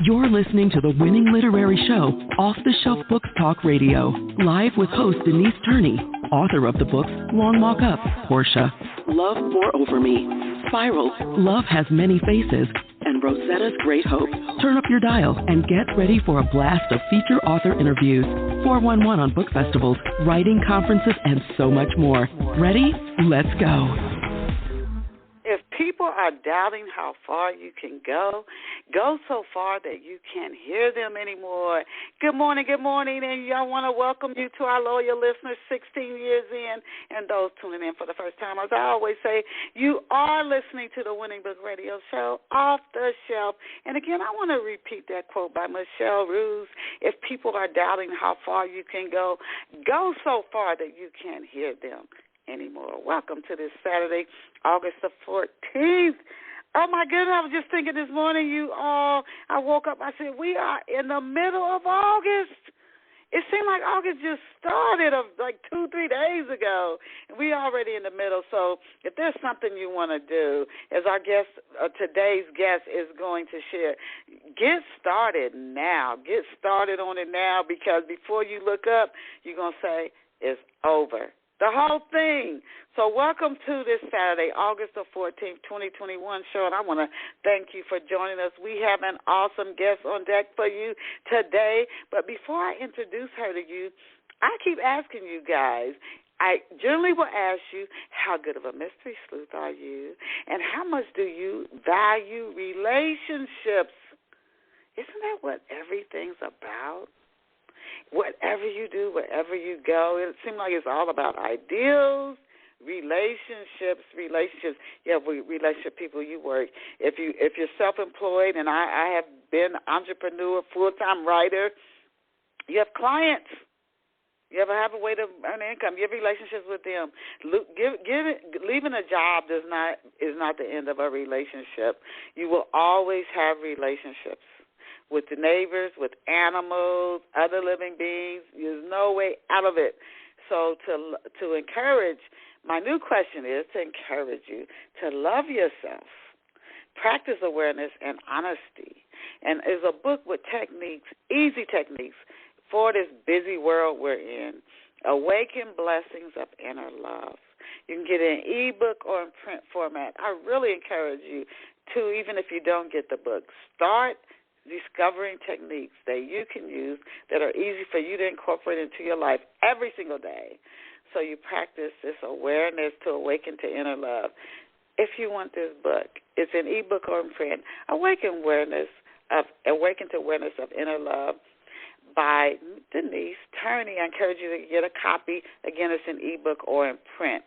You're listening to the winning literary show, Off the Shelf Books Talk Radio, live with host Denise Turney, author of the books Long Walk Up, Portia, Love Pour Over Me, Spiral, Love Has Many Faces, and Rosetta's Great Hope. Turn up your dial and get ready for a blast of feature author interviews, 411 on book festivals, writing conferences, and so much more. Ready? Let's go. If people are doubting how far you can go so far that you can't hear them anymore. Good morning, and I want to welcome you to our loyal listeners 16 years in and those tuning in for the first time. As I always say, you are listening to the Winning Book Radio Show, Off the Shelf. And again, I want to repeat that quote by Michelle Roos. If people are doubting how far you can go so far that you can't hear them anymore. Welcome to this Saturday, August the 14th. Oh, my goodness, I was just thinking this morning, I woke up, I said, we are in the middle of August. It seemed like August just started like 2-3 days ago. We already in the middle, so if there's something you want to do, as our guest, today's guest is going to share, get started now. Get started on it now, because before you look up, you're going to say, it's over. The whole thing. So welcome to this Saturday, August the 14th, 2021 show, and I want to thank you for joining us. We have an awesome guest on deck for you today, but before I introduce her to you, I keep asking you guys, I generally will ask you, how good of a mystery sleuth are you, and how much do you value relationships? Isn't that what everything's about? Whatever you do, wherever you go, it seems like it's all about ideals, relationships. You have relationship people you work. If you're self-employed, and I have been entrepreneur, full-time writer, you have clients. You ever have a way to earn income? You have relationships with them. Leaving a job is not the end of a relationship. You will always have relationships with the neighbors, with animals, other living beings. There's no way out of it. So to encourage, my new question is to encourage you to love yourself, practice awareness and honesty, and is a book with techniques, easy techniques, for this busy world we're in. Awaken Blessings of Inner Love. You can get it in ebook or in print format. I really encourage you to, even if you don't get the book, start discovering techniques that you can use that are easy for you to incorporate into your life every single day. So you practice this awareness to awaken to inner love. If you want this book, it's an ebook or in print. Awaken to Awareness of Inner Love by Denise Turney. I encourage you to get a copy. Again, it's an ebook or in print.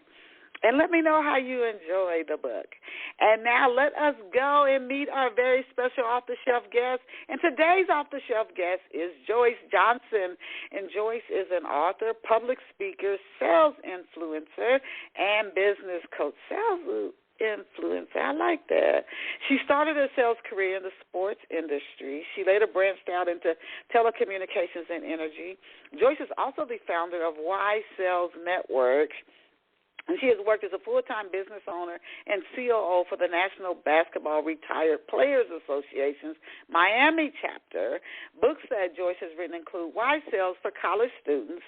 And let me know how you enjoy the book. And now let us go and meet our very special off-the-shelf guest. And today's off-the-shelf guest is Joyce Johnson. And Joyce is an author, public speaker, sales influencer, and business coach. Sales influencer, I like that. She started her sales career in the sports industry. She later branched out into telecommunications and energy. Joyce is also the founder of Y Sales Network. And she has worked as a full-time business owner and COO for the National Basketball Retired Players Association's Miami chapter. Books that Joyce has written include Why Sales for College Students,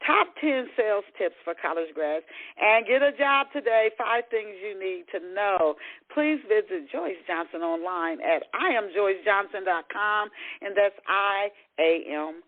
Top 10 Sales Tips for College Grads, and Get a Job Today, 5 Things You Need to Know. Please visit Joyce Johnson online at IamJoyceJohnson.com, and that's IamJoyceJohnson.com.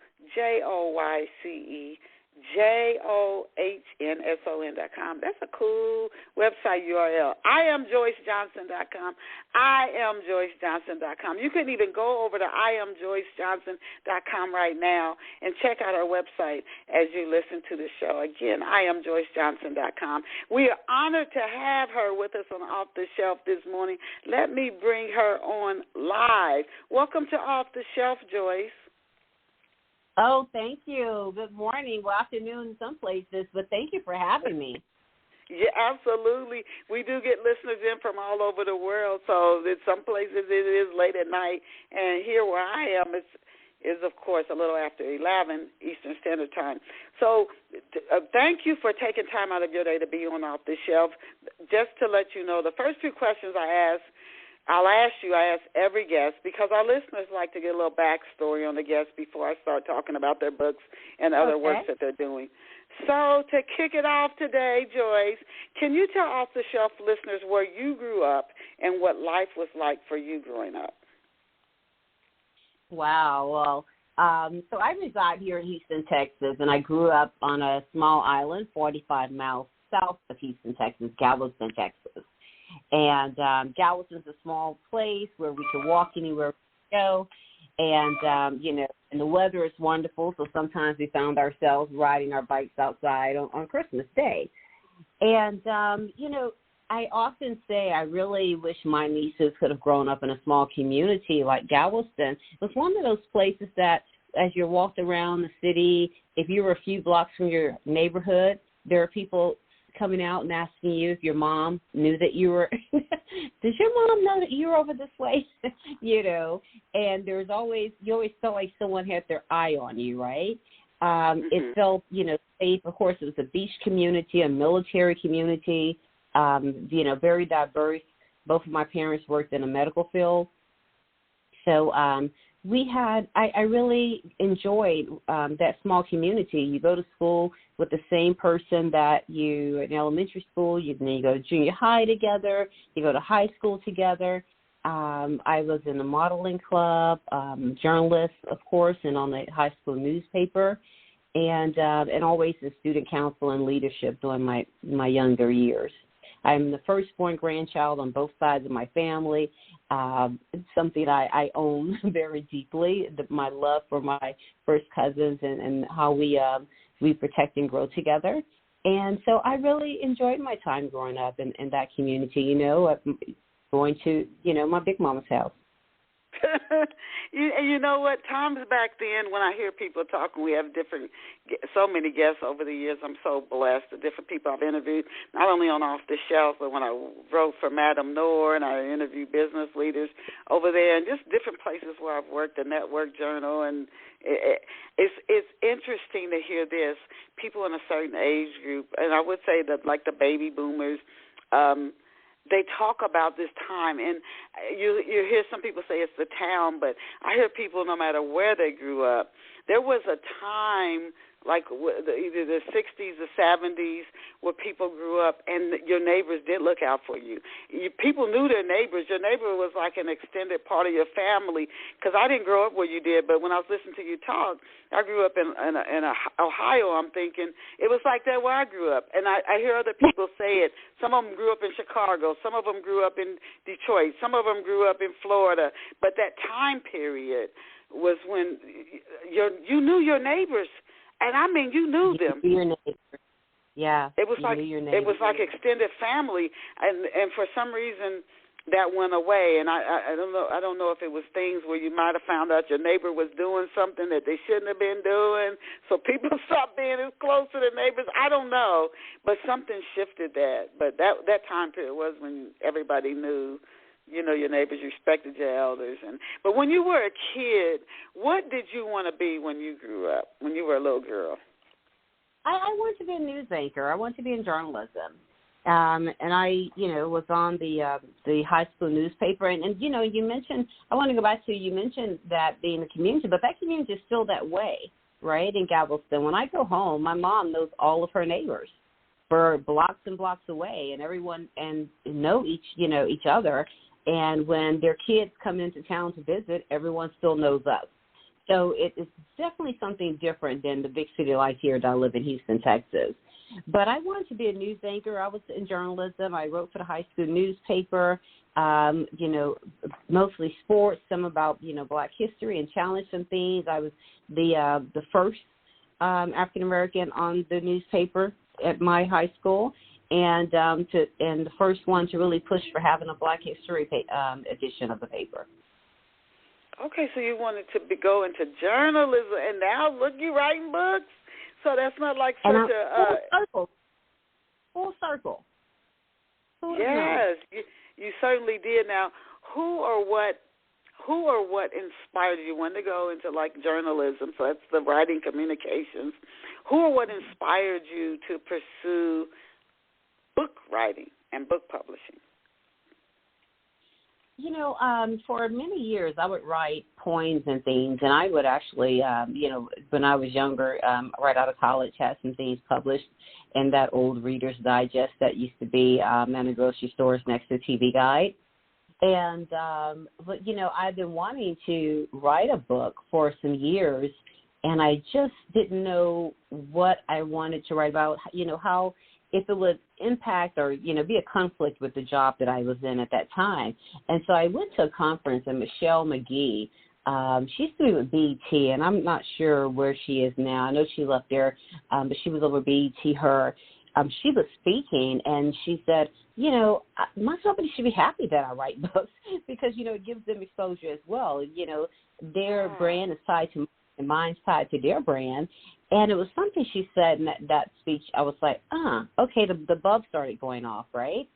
That's a cool website URL. IamJoyceJohnson.com. IamJoyceJohnson.com. You can even go over to IamJoyceJohnson.com right now and check out our website as you listen to the show. Again, IamJoyceJohnson.com. We are honored to have her with us on Off the Shelf this morning. Let me bring her on live. Welcome to Off the Shelf, Joyce. Oh, thank you. Good morning. Well, afternoon in some places, but thank you for having me. Yeah, absolutely. We do get listeners in from all over the world, so in some places it is late at night, and here where I am, is of course, a little after 11 Eastern Standard Time. So thank you for taking time out of your day to be on Off the Shelf. Just to let you know, the first two questions I ask I'll ask you, I ask every guest, because our listeners like to get a little backstory on the guest before I start talking about their books and other works that they're doing. So to kick it off today, Joyce, can you tell off-the-shelf listeners where you grew up and what life was like for you growing up? Wow. Well, so I reside here in Houston, Texas, and I grew up on a small island 45 miles south of Houston, Texas, Galveston, Texas. And Galveston's a small place where we can walk anywhere we go. And, and the weather is wonderful, so sometimes we found ourselves riding our bikes outside on Christmas Day. And, I often say I really wish my nieces could have grown up in a small community like Galveston. It was one of those places that as you walked around the city, if you were a few blocks from your neighborhood, there are people coming out and asking you if your mom knew that you were, does your mom know that you're over this way? And you always felt like someone had their eye on you, right? It felt, safe. Of course, it was a beach community, a military community, very diverse. Both of my parents worked in the medical field. So I really enjoyed that small community. You go to school with the same person that you in elementary school, you go to junior high together, you go to high school together. I was in the modeling club, journalist, of course, and on the high school newspaper, and always in student council and leadership during my younger years. I'm the firstborn grandchild on both sides of my family. It's something I own very deeply, my love for my first cousins and how we protect and grow together. And so I really enjoyed my time growing up in that community, going to, my big mama's house. You know what? Times back then, when I hear people talking, we have so many guests over the years. I'm so blessed. The different people I've interviewed, not only on Off the Shelf, but when I wrote for Madam Noor and I interviewed business leaders over there, and just different places where I've worked, the Network Journal, and it's interesting to hear this. People in a certain age group, and I would say that like the baby boomers. They talk about this time, and you hear some people say it's the town, but I hear people, no matter where they grew up, there was a time like either the 60s or 70s where people grew up and your neighbors did look out for you. People knew their neighbors. Your neighbor was like an extended part of your family, because I didn't grow up where you did, but when I was listening to you talk, I grew up in Ohio. I'm thinking it was like that where I grew up, and I hear other people say it. Some of them grew up in Chicago. Some of them grew up in Detroit. Some of them grew up in Florida. But that time period was when you knew your neighbors. And I mean, you knew them. Your neighbor. Yeah. It was like extended family, and for some reason that went away. And I don't know if it was things where you might have found out your neighbor was doing something that they shouldn't have been doing, so people stopped being as close to their neighbors. I don't know, but something shifted that. But that time period was when everybody knew. Your neighbors, respected your elders. But when you were a kid, what did you want to be when you grew up, when you were a little girl? I wanted to be a news anchor. I wanted to be in journalism. And I, was on the high school newspaper. And you mentioned, I want to go back to, you mentioned that being a community, but that community is still that way, right, in Galveston. When I go home, my mom knows all of her neighbors for blocks and blocks away, and everyone know each other. And when their kids come into town to visit, everyone still knows us. So it's definitely something different than the big city life here that I live in Houston, Texas. But I wanted to be a news anchor. I was in journalism. I wrote for the high school newspaper, mostly sports, some about, Black history, and challenged some things. I was the first African-American on the newspaper at my high school. And the first one to really push for having a Black History edition of the paper. Okay, so you wanted to go into journalism, and now look, you writing books. So that's not like such full circle. Yes, you certainly did. Now, who or what inspired you? Wanted to go into like journalism, so that's the writing communications. Who or what inspired you to pursue book writing and book publishing? For many years, I would write poems and things, and I would actually, when I was younger, right out of college, had some things published in that old Reader's Digest that used to be in the grocery stores next to TV Guide. And, but I've been wanting to write a book for some years, and I just didn't know what I wanted to write about, how, if it would impact or, be a conflict with the job that I was in at that time. And so I went to a conference, and Michelle McGee, she used to be with BET, and I'm not sure where she is now. I know she left there, but she was over BET. She was speaking, and she said, my company should be happy that I write books because, it gives them exposure as well. Their brand is tied to mine, and mine's tied to their brand. And it was something she said in that speech. I was like, okay, the bulb started going off, right?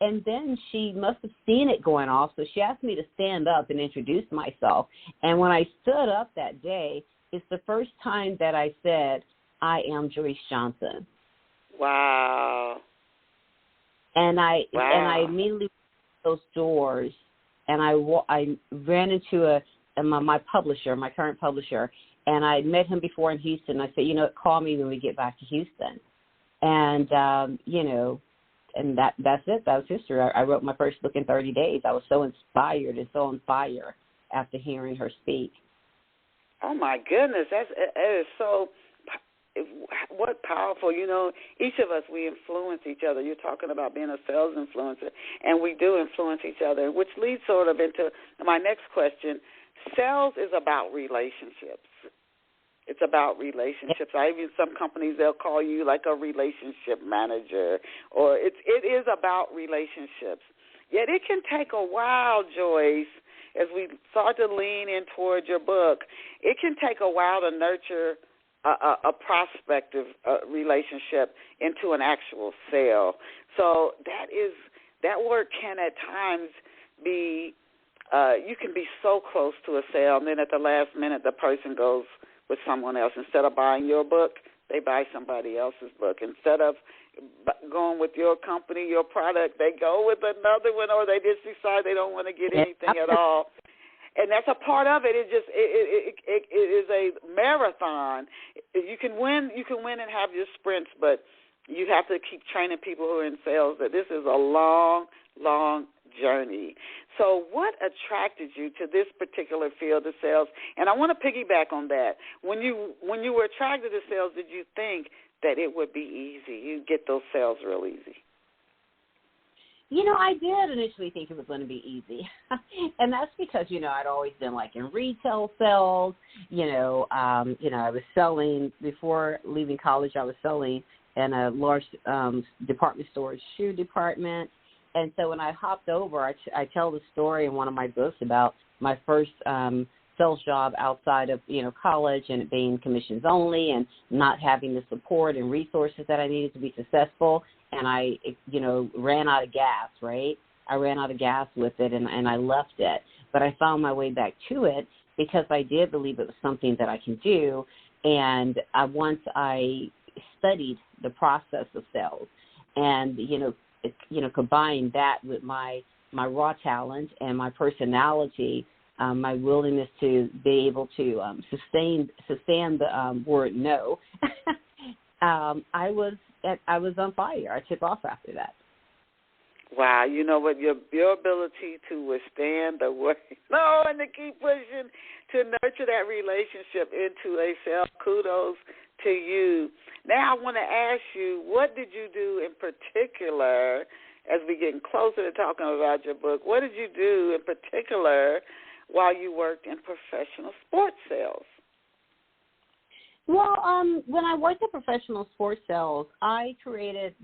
And then she must have seen it going off, so she asked me to stand up and introduce myself. And when I stood up that day, it's the first time that I said, I am Joyce Johnson. Wow. And I immediately went to those doors, and I ran into my publisher, my current publisher, and I met him before in Houston. I said, call me when we get back to Houston. And, and that's it. That was history. I wrote my first book in 30 days. I was so inspired and so on fire after hearing her speak. Oh, my goodness. That is so what powerful. Each of us, we influence each other. You're talking about being a sales influencer, and we do influence each other, which leads sort of into my next question. Sales is about relationships. It's about relationships. Some companies, they'll call you like a relationship manager, or it is about relationships. Yet it can take a while, Joyce, as we start to lean in toward your book, it can take a while to nurture a prospective relationship into an actual sale. So that work can at times be, you can be so close to a sale, and then at the last minute the person goes with someone else. Instead of buying your book, they buy somebody else's book. Instead of going with your company, your product, they go with another one, or they just decide they don't want to get anything at all. And that's a part of it. It is a marathon. You can win and have your sprints, but you have to keep training people who are in sales that this is a long, long journey. So what attracted you to this particular field of sales? And I want to piggyback on that. When you were attracted to sales, did you think that it would be easy? You'd get those sales real easy? I did initially think it was going to be easy. And that's because, I'd always been like in retail sales. I was selling, before leaving college, I was selling in a large department store shoe department. And so when I hopped over, I tell the story in one of my books about my first sales job outside of, college, and it being commissions only and not having the support and resources that I needed to be successful. And I, ran out of gas, right? I ran out of gas with it, and I left it. But I found my way back to it because I did believe it was something that I can do. And once I studied the process of sales and, combined that with my raw talent and my personality, my willingness to be able to sustain the word no, I was on fire. I took off after that. Wow, you know what? Your ability to withstand the word no and to keep pushing to nurture that relationship into a sale. Kudos to you. Now I want to ask you, what did you do in particular, as we getting closer to talking about your book, what did you do in particular while you worked in professional sports sales? Well, when I worked in professional sports sales, I created,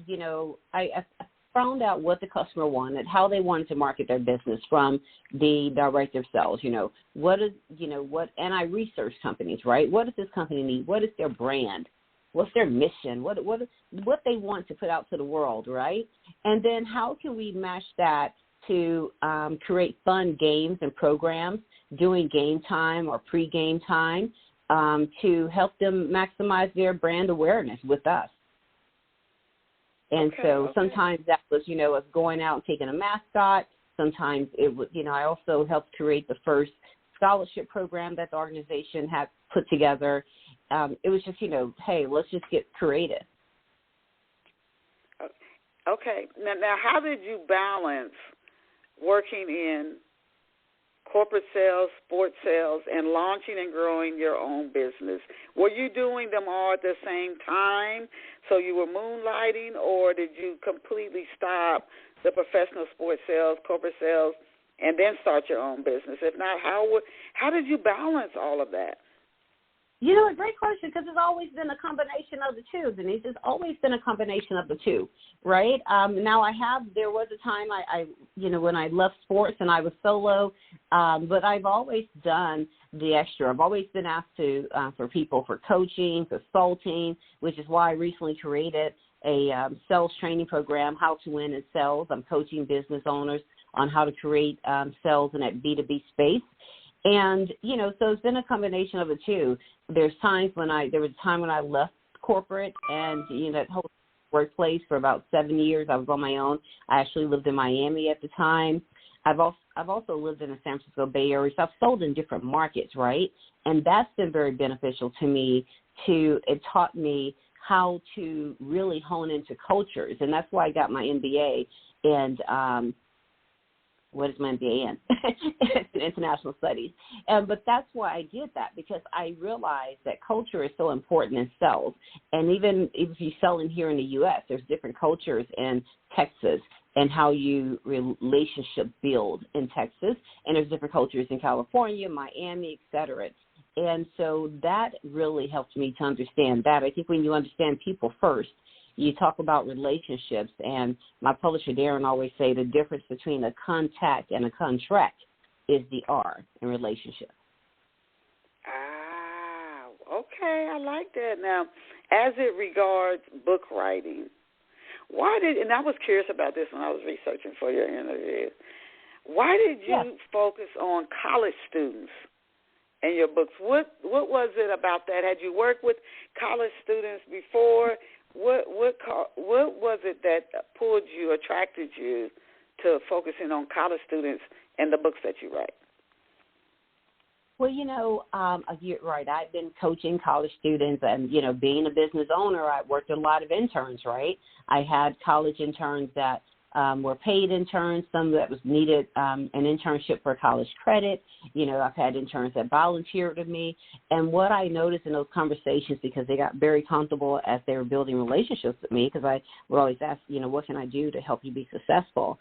I found out what the customer wanted, how they wanted to market their business from the director of sales, and I researched companies, right? What does this company need? What is their brand? What's their mission? What they want to put out to the world, right? And then how can we match that to create fun games and programs during game time or pre-game time to help them maximize their brand awareness with us. And so sometimes that was, us going out and taking a mascot Sometimes it would, I also helped create the first scholarship program that the organization had put together. It was just, hey, let's just get creative. Okay. Now, how did you balance working in corporate sales, sports sales, and launching and growing your own business? Were you doing them all at the same time, so you were moonlighting, or did you completely stop the professional sports sales, corporate sales, and then start your own business? If not, how did you balance all of that? A great question, because it's always been a combination of the two, Denise. It's always been a combination of the two, right? Now there was a time I when I left sports and I was solo, but I've always done the extra. I've always been asked to for people for coaching, consulting, which is why I recently created a sales training program, How to Win in Sales. I'm coaching business owners on how to create sales in that B2B space. And, so it's been a combination of the two. There was a time when I left corporate and, that whole workplace for about 7 years. I was on my own. I actually lived in Miami at the time. I've also lived in the San Francisco Bay Area. So I've sold in different markets, right? And that's been very beneficial to me. It taught me how to really hone into cultures. And that's why I got my MBA. And, what is my MBA in? It's in international studies. But that's why I did that, because I realized that culture is so important in sales. And even if you sell in here in the U.S., there's different cultures in Texas and how you relationship build in Texas. And there's different cultures in California, Miami, et cetera. And so that really helped me to understand that. I think when you understand people first, you talk about relationships, and my publisher, Darren, always say the difference between a contact and a contract is the R in relationship. Okay, I like that. Now, as it regards book writing, and I was curious about this when I was researching for your interview, why did you focus on college students in your books? What was it about that? Had you worked with college students before? What was it that pulled you, attracted you to focusing on college students and the books that you write? Well, you're right. I've been coaching college students and, being a business owner, I worked with a lot of interns, right? I had college interns that were paid interns, some that was needed an internship for college credit. I've had interns that volunteered with me. And what I noticed in those conversations, because they got very comfortable as they were building relationships with me, because I would always ask, what can I do to help you be successful?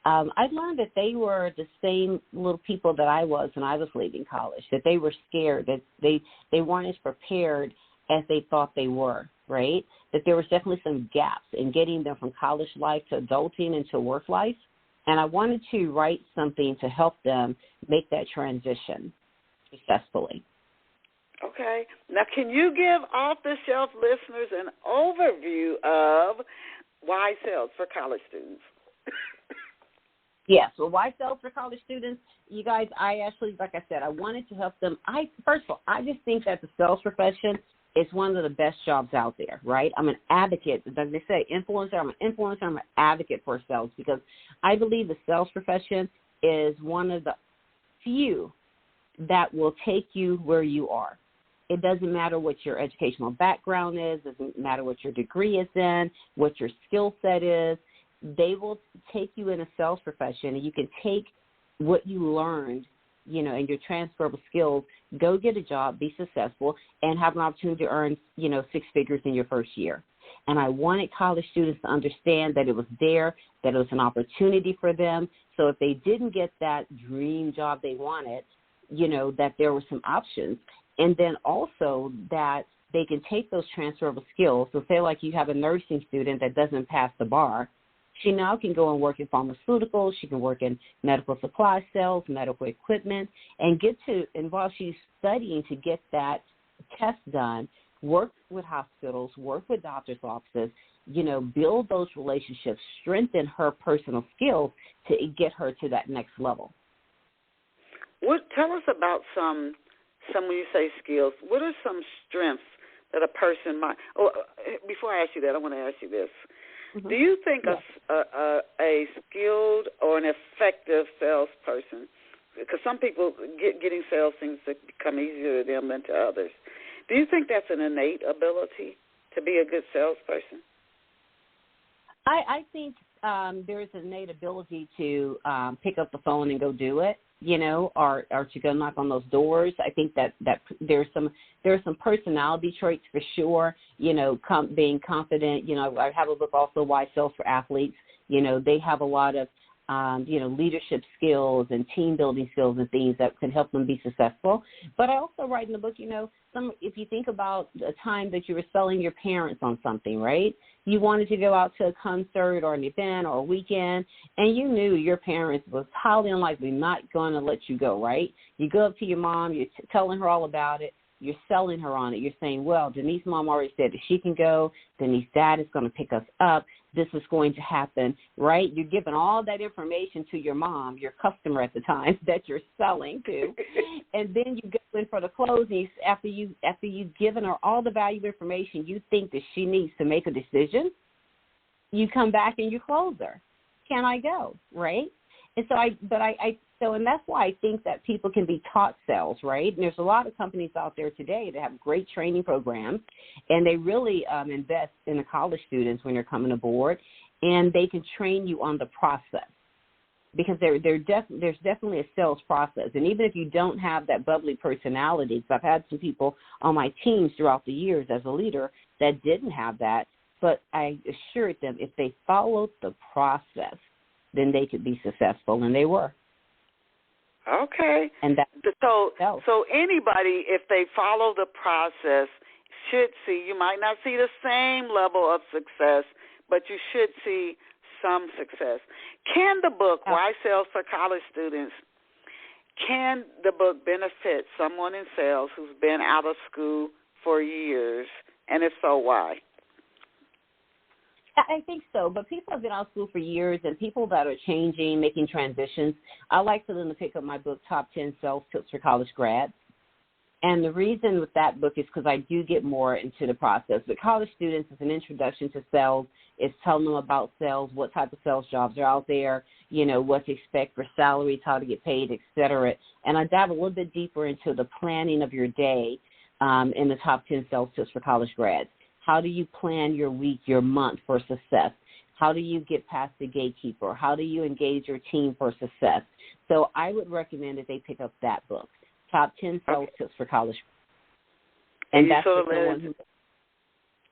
I learned that they were the same little people that I was when I was leaving college, that they were scared, that they weren't as prepared as they thought they were, right? That there was definitely some gaps in getting them from college life to adulting into work life. And I wanted to write something to help them make that transition successfully. Okay. Now, can you give off-the-shelf listeners an overview of Why Sales for college students? Yes. Well, Why Sales for college students, you guys, I actually, like I said, I wanted to help them. First of all, I just think that the sales profession is one of the best jobs out there, right? I'm an advocate. As they say, influencer, I'm an advocate for sales, because I believe the sales profession is one of the few that will take you where you are. It doesn't matter what your educational background is. It doesn't matter what your degree is in, what your skill set is. They will take you in a sales profession, and you can take what you learned, and your transferable skills, go get a job, be successful, and have an opportunity to earn, 6 figures in your first year. And I wanted college students to understand that it was there, that it was an opportunity for them. So if they didn't get that dream job they wanted, that there were some options. And then also that they can take those transferable skills. So say like you have a nursing student that doesn't pass the bar. She now can go and work in pharmaceuticals. She can work in medical supply sales, medical equipment, and while she's studying to get that test done, work with hospitals, work with doctors' offices, build those relationships, strengthen her personal skills to get her to that next level. Tell us about some when you say skills, what are some strengths that a person might – before I ask you that, I want to ask you this. Do you think a skilled or an effective salesperson, because some people getting sales seems to become easier to them than to others, do you think that's an innate ability to be a good salesperson? I think there's an innate ability to pick up the phone and go do it, or to go knock on those doors. I think that there's some personality traits for sure, being confident. I have a book also, Why Sales for Athletes. They have a lot of, leadership skills and team building skills and things that can help them be successful. But I also write in the book, if you think about a time that you were selling your parents on something, right? You wanted to go out to a concert or an event or a weekend, and you knew your parents was highly unlikely not going to let you go, right? You go up to your mom, you're telling her all about it. You're selling her on it. You're saying, well, Denise mom already said that she can go. Denise dad is going to pick us up. This is going to happen, right? You're giving all that information to your mom, your customer at the time that you're selling to. And then you go in for the closing. After you've given her all the valuable information you think that she needs to make a decision, you come back and you close her. Can I go, right? And so and that's why I think that people can be taught sales, right? And there's a lot of companies out there today that have great training programs, and they really invest in the college students when they're coming aboard, and they can train you on the process because there's definitely a sales process. And even if you don't have that bubbly personality, because I've had some people on my teams throughout the years as a leader that didn't have that, but I assured them if they followed the process, then they could be successful, and they were. Okay. And so anybody, if they follow the process, should see, you might not see the same level of success, but you should see some success. Can the book, Why Sales for College Students, can the book benefit someone in sales who's been out of school for years, and if so, why? I think so, but people have been out of school for years, and people that are changing, making transitions, I like for them to pick up my book, Top 10 Sales Tips for College Grads. And the reason with that book is because I do get more into the process. But college students, it's an introduction to sales. It's telling them about sales, what type of sales jobs are out there, what to expect for salaries, how to get paid, et cetera. And I dive a little bit deeper into the planning of your day in the Top 10 Sales Tips for College Grads. How do you plan your week, your month for success? How do you get past the gatekeeper? How do you engage your team for success? So I would recommend that they pick up that book, Top 10 Sales Tips for College. And that's the one who...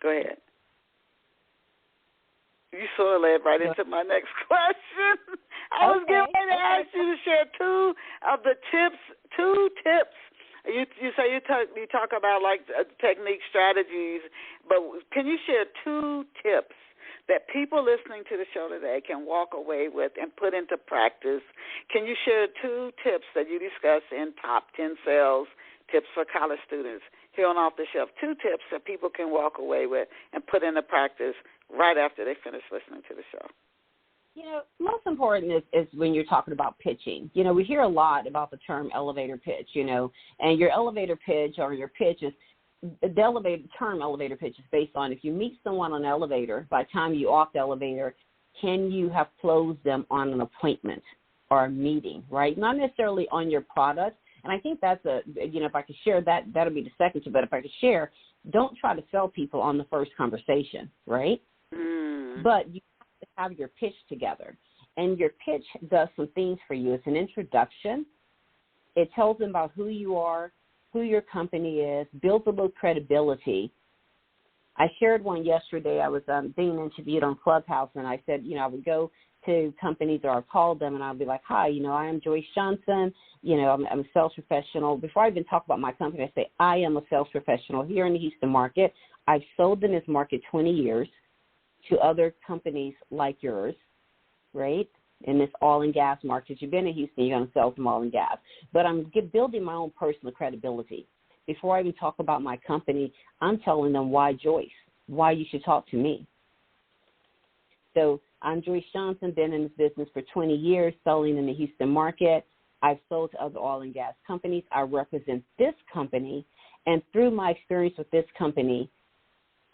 Go ahead. You sort of led right into my next question. I was getting ready to ask you to share two tips. You say you talk about like technique strategies, but can you share two tips that people listening to the show today can walk away with and put into practice? Can you share two tips that you discuss in Top 10 Sales Tips for College Students here on Off the Shelf? Two tips that people can walk away with and put into practice right after they finish listening to the show. Most important is when you're talking about pitching. We hear a lot about the term elevator pitch, and your elevator pitch or your pitch is the term elevator pitch is based on if you meet someone on an elevator, by the time you off the elevator, can you have closed them on an appointment or a meeting, right? Not necessarily on your product. And I think that's if I could share that, that'll be the second tip. But if I could share, don't try to sell people on the first conversation, right? But you have your pitch together, and your pitch does some things for you. It's an introduction. It tells them about who you are, who your company is, builds a little credibility. I shared one yesterday. I was being interviewed on Clubhouse, and I said, I would go to companies or I'll call them, and I'll be like, hi, I am Joyce Johnson. I'm a sales professional. Before I even talk about my company, I say, I am a sales professional here in the Houston market. I've sold in this market 20 years. To other companies like yours, right, in this oil and gas market. You've been in Houston, you're going to sell some oil and gas. But I'm building my own personal credibility. Before I even talk about my company, I'm telling them why Joyce, why you should talk to me. So I'm Joyce Johnson, been in this business for 20 years, selling in the Houston market. I've sold to other oil and gas companies. I represent this company, and through my experience with this company,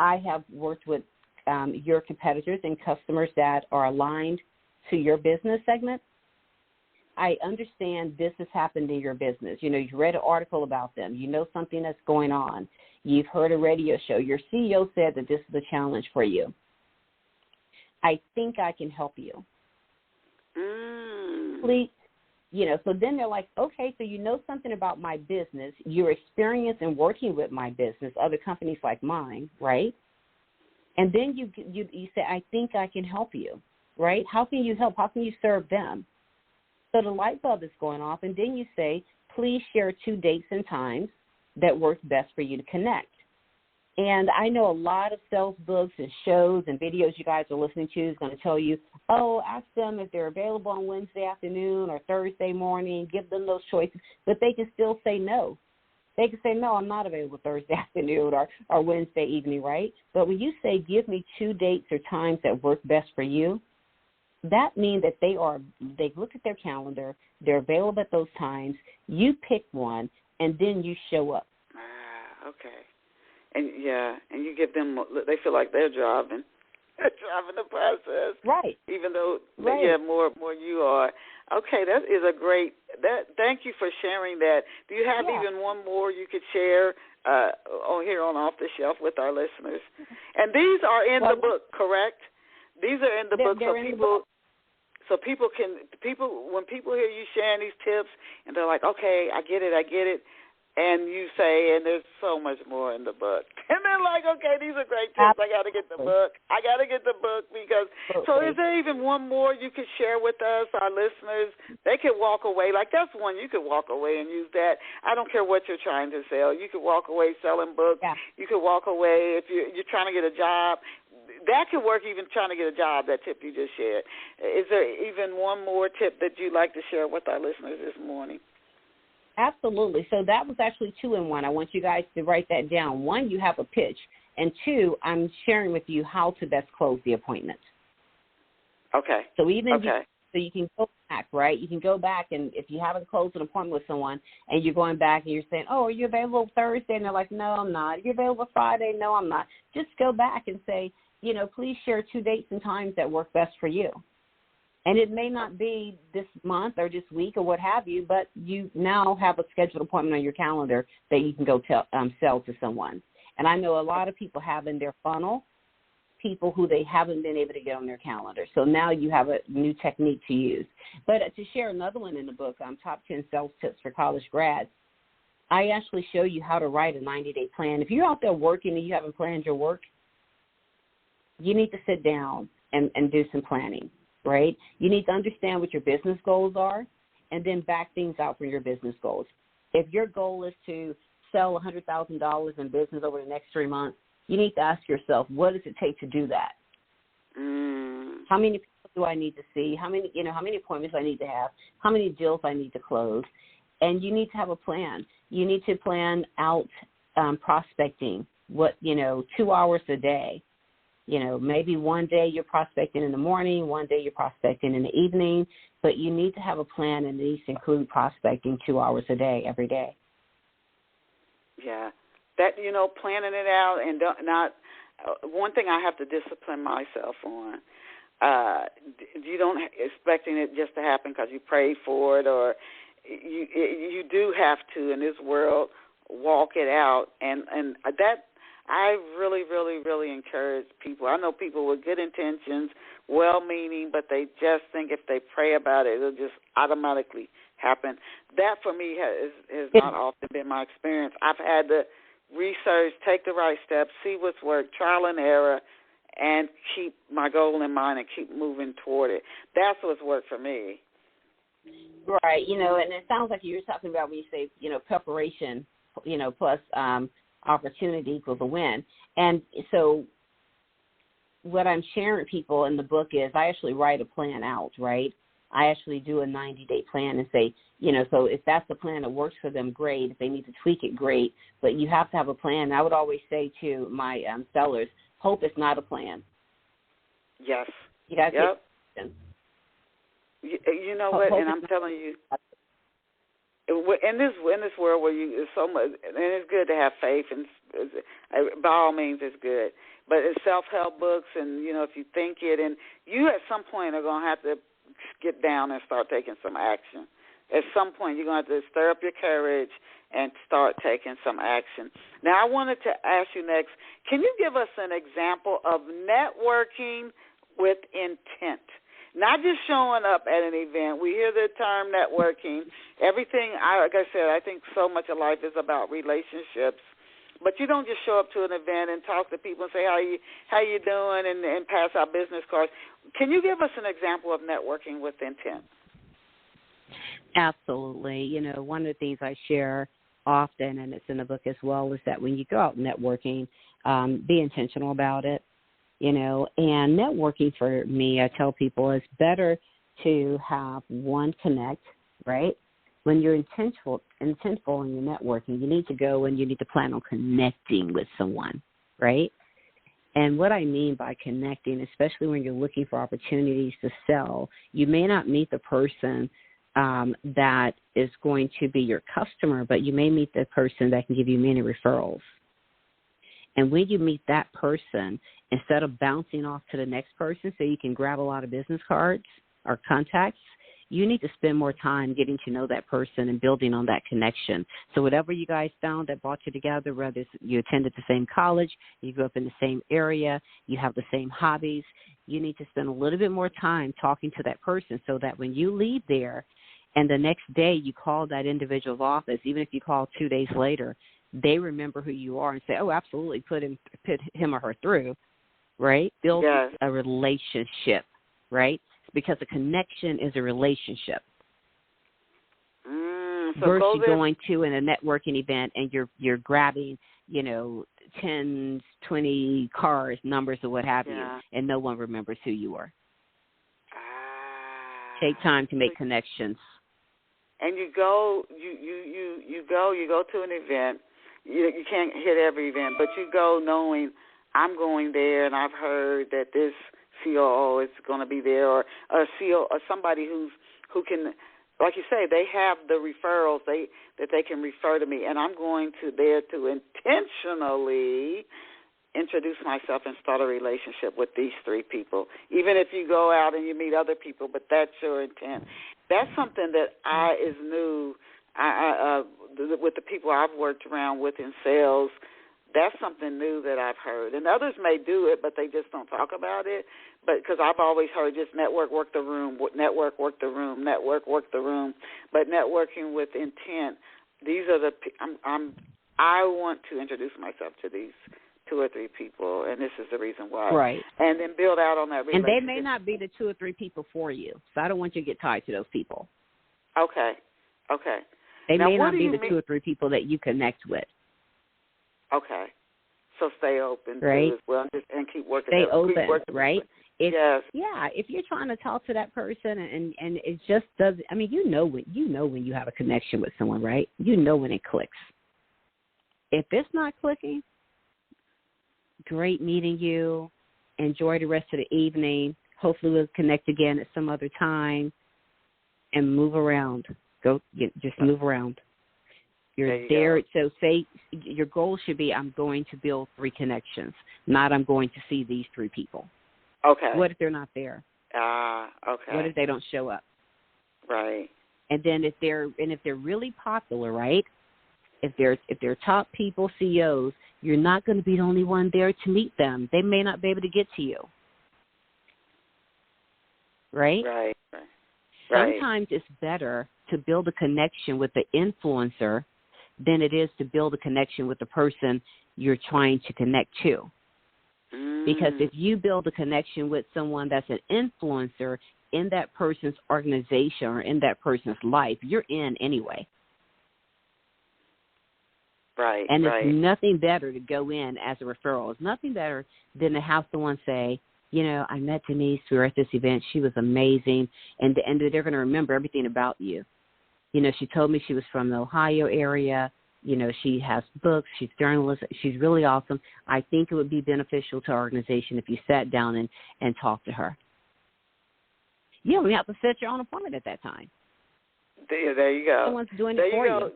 I have worked with your competitors and customers that are aligned to your business segment. I understand this has happened in your business. You know, you've read an article about them. You know something that's going on. You've heard a radio show. Your CEO said that this is a challenge for you. I think I can help you. Please, you know, so then they're like, okay, so you know something about my business. You're experienced in working with my business, other companies like mine, right? And then you say, I think I can help you, right? How can you help? How can you serve them? So the light bulb is going off, and then you say, please share 2 dates and times that work best for you to connect. And I know a lot of sales books and shows and videos you guys are listening to is going to tell you, oh, ask them if they're available on Wednesday afternoon or Thursday morning, give them those choices, but they can still say no. They can say, no, I'm not available Thursday afternoon or Wednesday evening, right? But when you say, give me 2 dates or times that work best for you, that means that they've looked at their calendar, they're available at those times, you pick one, and then you show up. Okay. And you give them, they feel like they're driving the process. Right. Even though, right. more you are. Okay, that is a great, thank you for sharing that. Do you have even one more you could share here on Off the Shelf with our listeners? And these are in the book, correct? These are in the book, so people when people hear you sharing these tips and they're like, okay, I get it, and you say, and there's so much more in the book, and they're like, okay, these are great tips. I got to get the book. Because. So is there even one more you could share with us, our listeners? They could walk away like that's one you could walk away and use that. I don't care what you're trying to sell. You could walk away selling books. Yeah. You could walk away if you're trying to get a job. That could work even trying to get a job, that tip you just shared. Is there even one more tip that you'd like to share with our listeners this morning? Absolutely. So that was actually 2 in 1. I want you guys to write that down. 1, you have a pitch. And 2, I'm sharing with you how to best close the appointment. Okay. So you can go back, right? You can go back, and if you haven't closed an appointment with someone and you're going back and you're saying, oh, are you available Thursday? And they're like, no, I'm not. Are you available Friday? No, I'm not. Just go back and say, you know, please share 2 dates and times that work best for you. And it may not be this month or this week or what have you, but you now have a scheduled appointment on your calendar that you can go sell to someone. And I know a lot of people have in their funnel people who they haven't been able to get on their calendar. So now you have a new technique to use. But to share another one in the book, Top 10 Sales Tips for College Grads, I actually show you how to write a 90-day plan. If you're out there working and you haven't planned your work, you need to sit down and do some planning. Right? You need to understand what your business goals are and then back things out from your business goals. If your goal is to sell $100,000 in business over the next 3 months, you need to ask yourself, what does it take to do that? How many people do I need to see? How many appointments I need to have? How many deals I need to close? And you need to have a plan. You need to plan out prospecting, 2 hours a day. Maybe one day you're prospecting in the morning, one day you're prospecting in the evening, but you need to have a plan and at least include prospecting 2 hours a day, every day. Yeah, that, planning it out and not one thing I have to discipline myself on. You don't expecting it just to happen because you prayed for it, or you do have to in this world walk it out, and that. I really, really, really encourage people. I know people with good intentions, well-meaning, but they just think if they pray about it, it'll just automatically happen. That, for me, has not often been my experience. I've had to research, take the right steps, see what's worked, trial and error, and keep my goal in mind and keep moving toward it. That's what's worked for me. Right, and it sounds like you're talking about when you say, preparation, plus opportunity equals a win. And so what I'm sharing people in the book is I actually write a plan out, right? I actually do a 90-day plan and say, so if that's the plan that works for them, great. If they need to tweak it, great. But you have to have a plan. I would always say to my sellers, hope is not a plan. Yes. You got to yep. You know what, and I'm telling you, in this world where it's so much, and it's good to have faith, and by all means it's good, but it's self-help books, and, if you think it, and you at some point are going to have to get down and start taking some action. At some point, you're going to have to stir up your courage and start taking some action. Now, I wanted to ask you next, can you give us an example of networking with intent? Not just showing up at an event. We hear the term networking. Everything, like I said, I think so much of life is about relationships. But you don't just show up to an event and talk to people and say, how you doing, and pass out business cards. Can you give us an example of networking with intent? Absolutely. One of the things I share often, and it's in the book as well, is that when you go out networking, be intentional about it. And networking for me, I tell people, is better to have one connect, right? When you're intentful in your networking, you need to go and you need to plan on connecting with someone, right? And what I mean by connecting, especially when you're looking for opportunities to sell, you may not meet the person that is going to be your customer, but you may meet the person that can give you many referrals. And when you meet that person, instead of bouncing off to the next person so you can grab a lot of business cards or contacts, you need to spend more time getting to know that person and building on that connection. So whatever you guys found that brought you together, whether you attended the same college, you grew up in the same area, you have the same hobbies, you need to spend a little bit more time talking to that person so that when you leave there and the next day you call that individual's office, even if you call 2 days later, they remember who you are and say, oh, absolutely, put him or her through, right? Build a relationship, right? Because a connection is a relationship. Versus going to a networking event and you're grabbing, 10, 20 cars, numbers, or what have you, and no one remembers who you are. Take time to make connections. And you go to an event. You can't hit every event, but you go knowing I'm going there, and I've heard that this COO is going to be there, or a COO, or somebody who can, like you say, they have the referrals that they can refer to me, and I'm going there to intentionally introduce myself and start a relationship with these three people. Even if you go out and you meet other people, but that's your intent. That's something that is new. With the people I've worked around with in sales, that's something new that I've heard. And others may do it, but they just don't talk about it. But because I've always heard just network, work the room, network, work the room, network, work the room. But networking with intent, these are I want to introduce myself to these 2 or 3 people, and this is the reason why. Right. And then build out on that relationship. And they may not be the 2 or 3 people for you, so I don't want you to get tied to those people. Okay. They may not be the 2 or 3 people that you connect with. Okay. So stay open, right? Too, as well, and keep working. Stay open, right? Yes. Yeah. If you're trying to talk to that person, and it just doesn't. I mean, you know when you have a connection with someone, right? You know when it clicks. If it's not clicking, great meeting you. Enjoy the rest of the evening. Hopefully, we'll connect again at some other time, and move around. Just move around. You're there. So say your goal should be, I'm going to build 3 connections, not I'm going to see these 3 people. Okay. What if they're not there? Okay. What if they don't show up? Right. And then if they're really popular, right? If they're top people, CEOs, you're not going to be the only one there to meet them. They may not be able to get to you. Right? Right. Sometimes it's better to build a connection with the influencer than it is to build a connection with the person you're trying to connect to. Because if you build a connection with someone that's an influencer in that person's organization or in that person's life, you're in anyway. Right. And it's nothing better to go in as a referral. It's nothing better than to have someone say, I met Denise. We were at this event. She was amazing. And they're going to remember everything about you. She told me she was from the Ohio area. She has books. She's a journalist. She's really awesome. I think it would be beneficial to our organization if you sat down and talked to her. You don't even have to set your own appointment at that time. There you go. Someone's doing it for you.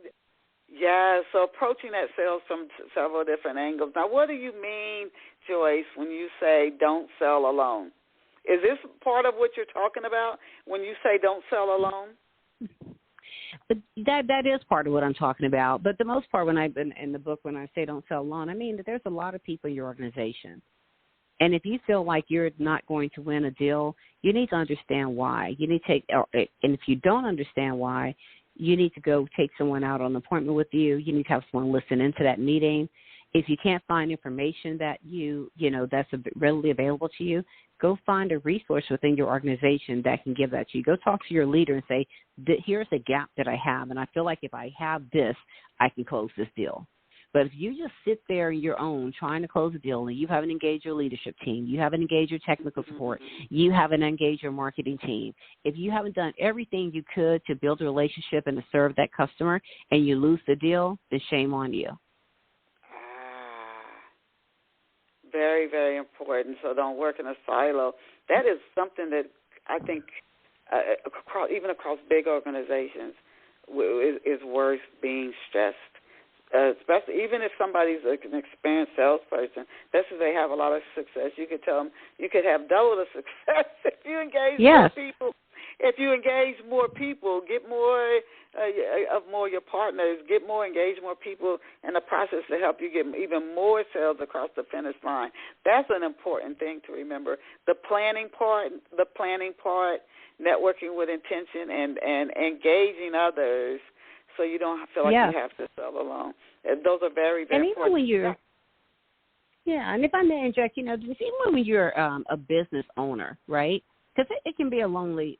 Yeah, so approaching that sales from several different angles. Now, what do you mean, Joyce, when you say don't sell alone? Is this part of what you're talking about when you say don't sell alone? But that is part of what I'm talking about. But the most part, when I've been in the book, when I say don't sell alone, I mean that there's a lot of people in your organization. And if you feel like you're not going to win a deal, you need to understand why. You need to and if you don't understand why, you need to go take someone out on an appointment with you. You need to have someone listen into that meeting. If you can't find information that that's readily available to you, go find a resource within your organization that can give that to you. Go talk to your leader and say, here's a gap that I have, and I feel like if I have this, I can close this deal. But if you just sit there on your own trying to close a deal and you haven't engaged your leadership team, you haven't engaged your technical support, you haven't engaged your marketing team, if you haven't done everything you could to build a relationship and to serve that customer and you lose the deal, then shame on you. Very, very important. So don't work in a silo. That is something that I think even across big organizations is worth being stressed. Especially even if somebody's an experienced salesperson, that's if they have a lot of success. You could tell them you could have double the success if you engage more people. If you engage more people, get more of your partners, engage more people in the process to help you get even more sales across the finish line. That's an important thing to remember. The planning part, networking with intention, and engaging others. So you don't feel like you have to sell alone. Those are very, very important. And even when you're, and if I may inject, even when you're a business owner, right? Because it can be a lonely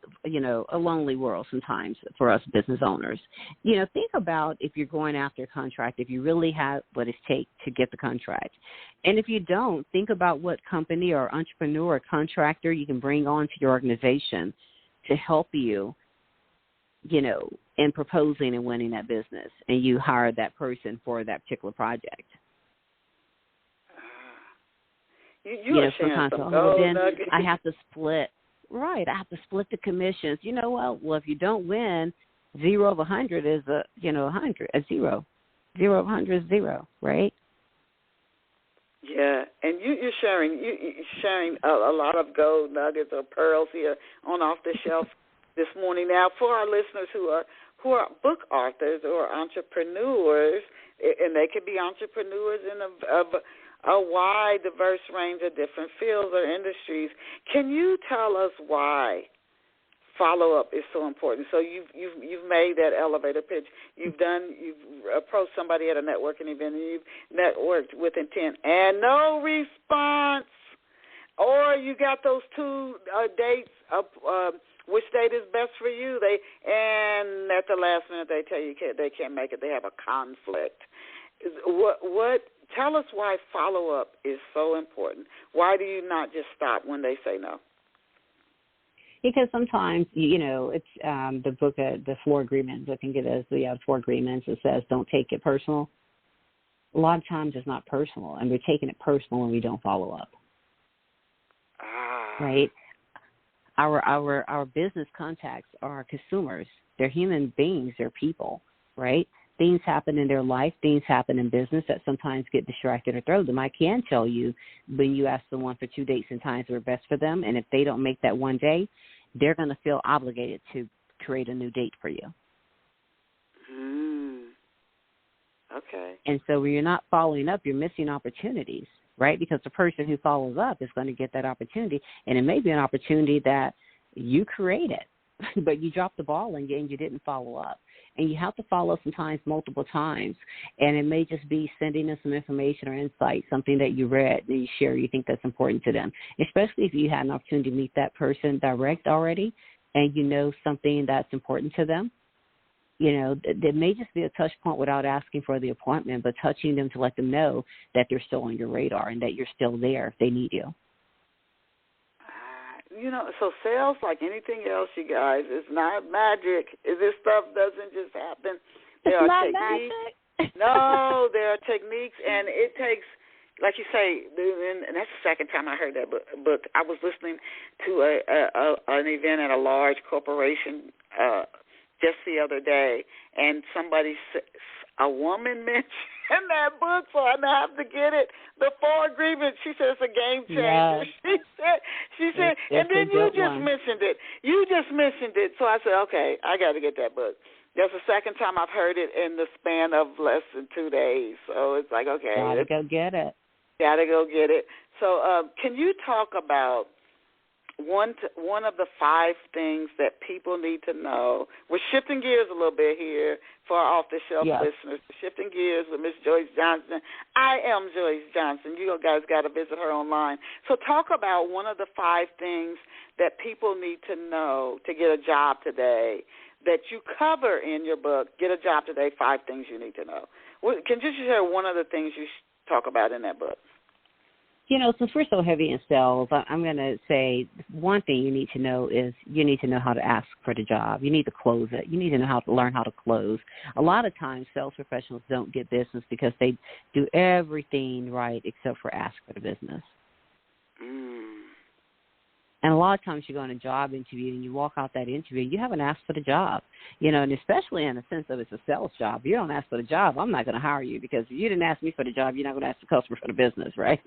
world sometimes for us business owners. Think about if you're going after a contract, if you really have what it takes to get the contract. And if you don't, think about what company or entrepreneur or contractor you can bring on to your organization to help you, in proposing and winning that business, and you hire that person for that particular project. You are sometimes nuggets. I have to split. Right, I have to split the commissions. Well, if you don't win, 0 of 100 is 100, a 0. 0 of 100 is 0, right? Yeah, and you're sharing a lot of gold nuggets or pearls here on Off the Shelf this morning. Now, for our listeners who are book authors or entrepreneurs, and they could be entrepreneurs in a wide, diverse range of different fields or industries, can you tell us why follow-up is so important? So you've made that elevator pitch. You've approached somebody at a networking event, and you've networked with intent and no response, or you got those 2 dates of which date is best for you? And at the last minute they tell you they can't make it. They have a conflict. What? Tell us why follow-up is so important. Why do you not just stop when they say no? Because sometimes, it's the book, the 4 agreements. I think it is the 4 agreements. It says don't take it personal. A lot of times it's not personal, and we're taking it personal when we don't follow up. Right? Our business contacts are consumers. They're human beings. They're people, right? Things happen in their life. Things happen in business that sometimes get distracted or throw them. I can tell you when you ask someone for 2 dates and times that are best for them, and if they don't make that one day, they're going to feel obligated to create a new date for you. Okay. And so when you're not following up, you're missing opportunities, right? Because the person who follows up is going to get that opportunity, and it may be an opportunity that you created, but you dropped the ball and you didn't follow up. And you have to follow sometimes multiple times, and it may just be sending them some information or insight, something that you read and you share you think that's important to them, especially if you had an opportunity to meet that person direct already and something that's important to them. There may just be a touch point without asking for the appointment, but touching them to let them know that they're still on your radar and that you're still there if they need you. So sales, like anything else, you guys, is not magic. This stuff doesn't just happen. There are techniques. Magic. No, there are techniques, and it takes, like you say, and that's the second time I heard that book. I was listening to an event at a large corporation just the other day, and somebody a woman mentioned that book, so I now have to get it. The Four Agreements. She said it's a game changer. Yes. She said, and then you just mentioned it. You just mentioned it, so I said, okay, I got to get that book. That's the second time I've heard it in the span of less than 2 days. So it's like, okay. Gotta go get it. Gotta go get it. So can you talk about one of the 5 things that people need to know? We're shifting gears a little bit here for our off-the-shelf listeners. We're shifting gears with Miss Joyce Johnson. I am Joyce Johnson. You guys got to visit her online. So talk about one of the 5 things that people need to know to get a job today that you cover in your book, Get a Job Today, 5 Things You Need to Know. Can you share one of the things you talk about in that book? You know, since we're so heavy in sales, I'm going to say one thing you need to know is you need to know how to ask for the job. You need to close it. You need to know how to learn how to close. A lot of times sales professionals don't get business because they do everything right except for ask for the business. And a lot of times you go on a job interview and you walk out that interview, you haven't asked for the job, you know, and especially in the sense of it's a sales job. If you don't ask for the job, I'm not going to hire you because if you didn't ask me for the job, you're not going to ask the customer for the business, right?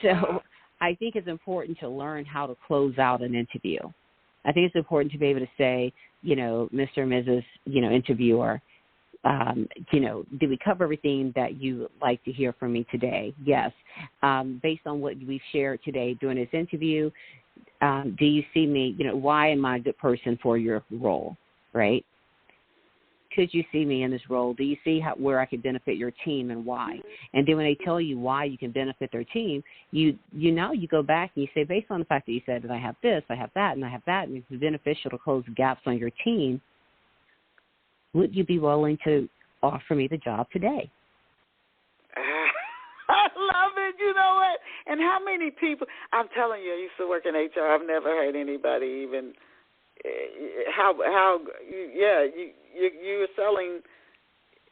So I think it's important to learn how to close out an interview. I think it's important to be able to say, you know, Mr. and Mrs., you know, interviewer, you know, did we cover everything that you would like to hear from me today? Yes. Based on what we've shared today during this interview, do you see me, you know, why am I a good person for your role, right? Could you see me in this role? Do you see where I could benefit your team and why? And then when they tell you why you can benefit their team, you know, you go back and you say, based on the fact that you said that I have this, I have that, and I have that, and it's beneficial to close gaps on your team, would you be willing to offer me the job today? I love it. You know what? And how many people, I'm telling you, I used to work in HR. I've never heard anybody even, you were selling,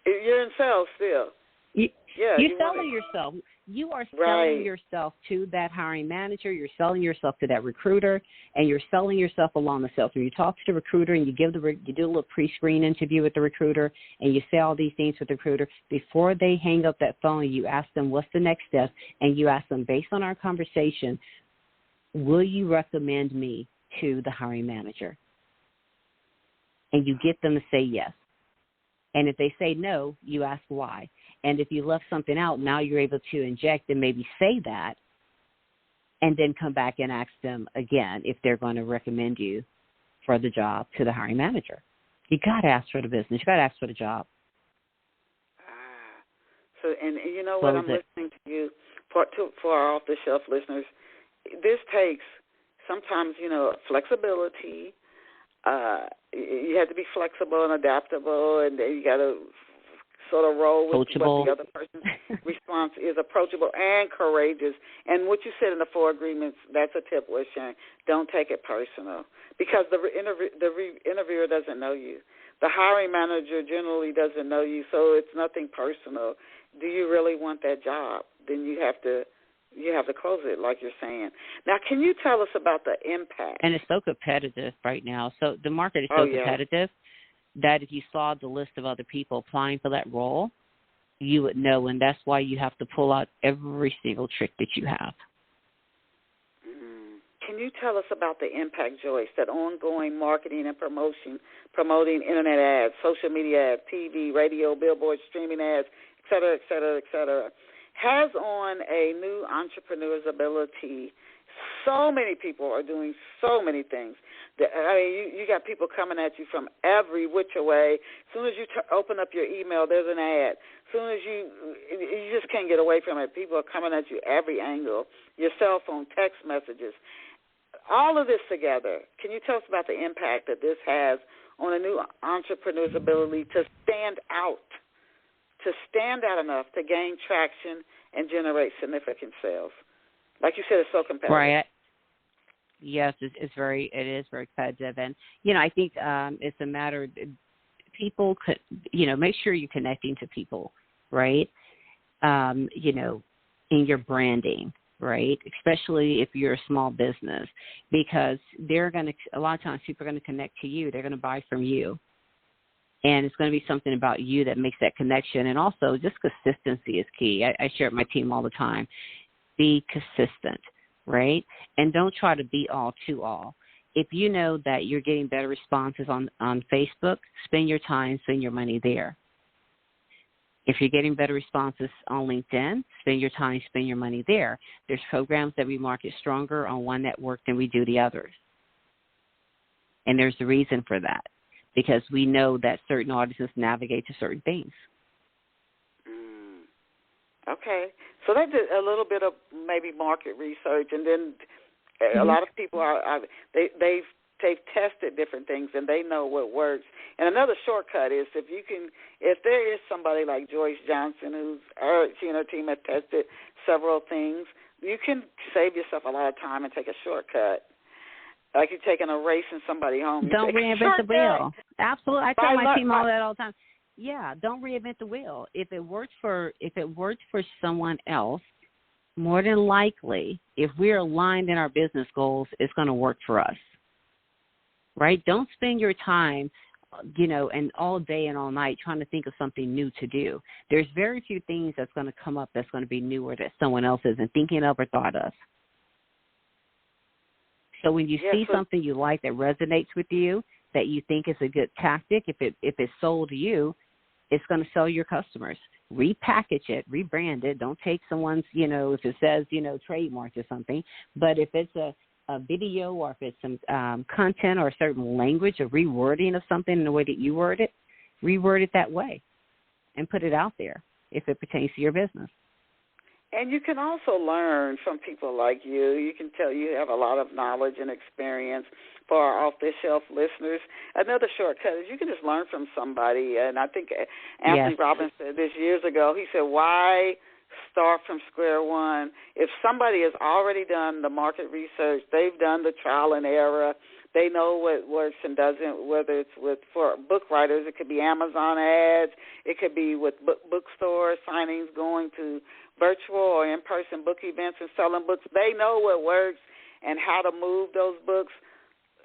you're in sales still. You're selling yourself. You are selling yourself to that hiring manager. You're selling yourself to that recruiter, and you're selling yourself along the sales. When you talk to the recruiter and you do a little pre-screen interview with the recruiter, and you say all these things with the recruiter, before they hang up that phone, you ask them what's the next step, and you ask them, based on our conversation, will you recommend me to the hiring manager? And you get them to say yes. And if they say no, you ask why. And if you left something out, now you're able to inject and maybe say that and then come back and ask them again if they're going to recommend you for the job to the hiring manager. You got to ask for the business. You got to ask for the job. So, and you know what, I'm listening to you for our off-the-shelf listeners. This takes sometimes, you know, flexibility. You have to be flexible and adaptable, and then you got to sort of roll with what the other person's response is, approachable and courageous. And what you said in the 4 agreements, that's a tip we're sharing. Don't take it personal because the interviewer doesn't know you. The hiring manager generally doesn't know you, so it's nothing personal. Do you really want that job? Then you have to close it, like you're saying. Now, can you tell us about the impact? And it's so competitive right now. So the market is so competitive that if you saw the list of other people applying for that role, you would know, and that's why you have to pull out every single trick that you have. Can you tell us about the impact, Joyce, that ongoing marketing and promoting Internet ads, social media ads, TV, radio, billboards, streaming ads, et cetera, et cetera, et cetera, has on a new entrepreneur's ability? So many people are doing so many things. You got people coming at you from every which way. As soon as you open up your email, there's an ad. As soon as you just can't get away from it. People are coming at you every angle. Your cell phone, text messages, all of this together. Can you tell us about the impact that this has on a new entrepreneur's ability to stand out enough to gain traction and generate significant sales? Like you said, it's so competitive. Right. Yes, it is very competitive. And, you know, I think it's a matter of people could, you know, make sure you're connecting to people, right? You know, in your branding, right? Especially if you're a small business, because a lot of times people are going to connect to you. They're going to buy from you. And it's going to be something about you that makes that connection. And also just consistency is key. I share with my team all the time. Be consistent, right? And don't try to be all to all. If you know that you're getting better responses on Facebook, spend your time, spend your money there. If you're getting better responses on LinkedIn, spend your time, spend your money there. There's programs that we market stronger on one network than we do the others. And there's a reason for that, because we know that certain audiences navigate to certain things. Okay. So they did a little bit of maybe market research, and then a lot of people they've tested different things, and they know what works. And another shortcut is if there is somebody like Joyce Johnson she and her team have tested several things, you can save yourself a lot of time and take a shortcut. Like you're taking a race and somebody home. Don't reinvent the wheel. Absolutely. I tell my team all the time. Yeah, don't reinvent the wheel. If it worked for someone else, more than likely, if we're aligned in our business goals, it's going to work for us. Right? Don't spend your time, and all day and all night trying to think of something new to do. There's very few things that's going to come up that's going to be newer that someone else isn't thinking of or thought of. So when you see something you like that resonates with you, that you think is a good tactic, if it's sold to you, it's going to sell your customers. Repackage it, rebrand it. Don't take someone's, if it says, trademark or something. But if it's a video, or if it's some content or a certain language, or rewording of something in the way that you word it, reword it that way and put it out there if it pertains to your business. And you can also learn from people like you. You can tell you have a lot of knowledge and experience. For our off-the-shelf listeners, another shortcut is you can just learn from somebody. And I think Anthony Robbins said this years ago. He said, why start from square one? If somebody has already done the market research, they've done the trial and error, they know what works and doesn't, whether it's for book writers, it could be Amazon ads, it could be with bookstore signings, going to virtual or in-person book events and selling books. They know what works and how to move those books.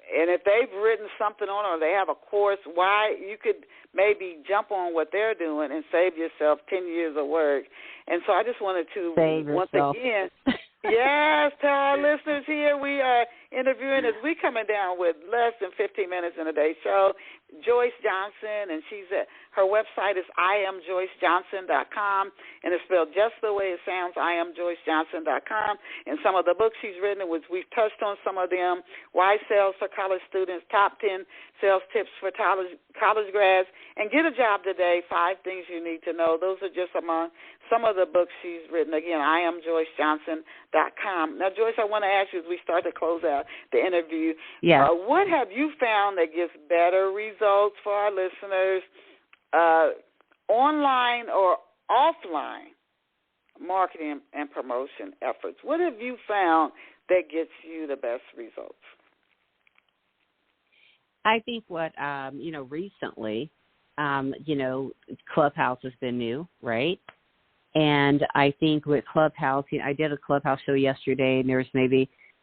And if they've written something on or they have a course, why you could maybe jump on what they're doing and save yourself 10 years of work. And so I just wanted to once again, yes, tell our listeners here we are interviewing as we coming down with less than 15 minutes in a day show, Joyce Johnson, and her website is IamJoyceJohnson.com, and it's spelled just the way it sounds, IamJoyceJohnson.com. And some of the books she's written, we've touched on some of them, Why Sales for College Students, Top 10 Sales Tips for College Grads, and Get a Job Today, 5 Things You Need to Know. Those are just among some of the books she's written. Again, IamJoyceJohnson.com. Now, Joyce, I want to ask you as we start to close out the interview, what have you found that gives better results for our listeners, online or offline marketing and promotion efforts? What have you found that gets you the best results? I think what, recently, Clubhouse has been new, right? And I think with Clubhouse, I did a Clubhouse show yesterday, and